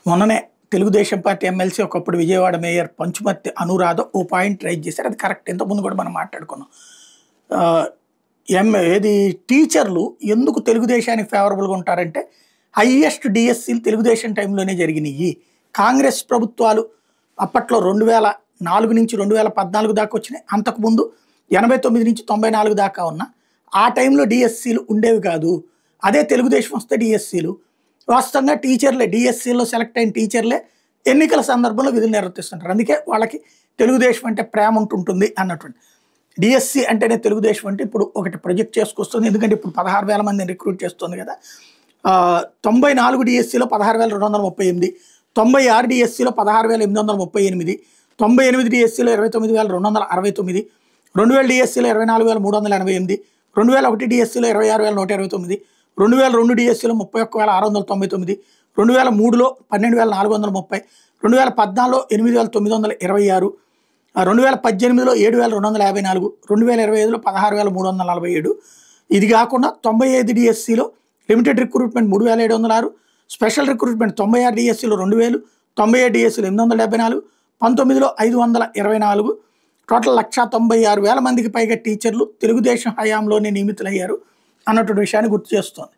మొన్ననే Telugu Desam party MLC ఒకప్పుడు Vijayawada mayor Panchumarthi Anuradha ఓ point rise చేశారు. అది కరెక్ట్. ఇంతకుముందు కూడా మనం మాట్లాడుకున్నాం. ఆహ్, ఏది టీచర్లు ఎందుకు తెలుగుదేశానికి ఫేవరబుల్‌గా ఉంటారంటే హైయెస్ట్ డీఎస్సీలు తెలుగుదేశం టైంలోనే జరిగినియి. కాంగ్రెస్ ప్రభుత్వాలు అప్పట్లో 2004 నుంచి 2014 దాకా వచ్చినాయి. అంతకుముందు 89 నుంచి 94 దాకా ఉన్న ఆ టైంలో డీఎస్సీలు ఉండేవి కాదు. అదే తెలుగుదేశం వస్తే డీఎస్సీలు వాస్తవంగా టీచర్లే డీఎస్సీలో సెలెక్ట్ అయిన టీచర్లే ఎన్నికల సందర్భంలో విధులు నిర్వర్తిస్తుంటారు. అందుకే వాళ్ళకి తెలుగుదేశం అంటే ప్రేమ ఉంటుంటుంది అన్నటువంటి. డిఎస్సి అంటేనే తెలుగుదేశం అంటే ఇప్పుడు ఒకటి ప్రొజెక్ట్ చేసుకొస్తుంది. ఎందుకంటే ఇప్పుడు 16,000 మందిని రిక్రూట్ చేస్తుంది కదా. 94 డిఎస్సిలో 16,238, 96 డిఎస్సిలో 16,838, 98 డిఎస్సిలో 29,269, 2000 డిఎస్సిలో 24,388, 2001 డిఎస్సిలో 26,129, 2002 డిఎస్సిలో 31,699, 2003లో 12,430, 2014లో 8,926, 2018లో 7,254, 2025లో 16,347. ఇది కాకుండా 95 డిఎస్సిలో లిమిటెడ్ రిక్రూట్మెంట్ 3,706, స్పెషల్ రిక్రూట్మెంట్ 96 డిఎస్సిలో 2,000, 97 డిఎస్సిలో 874, 19లో 524, టోటల్ 1,96,000 మందికి పైగా టీచర్లు తెలుగుదేశం హయాంలోనే నియమితులయ్యారు అన్నటువంటి విషయాన్ని గుర్తు చేస్తోంది.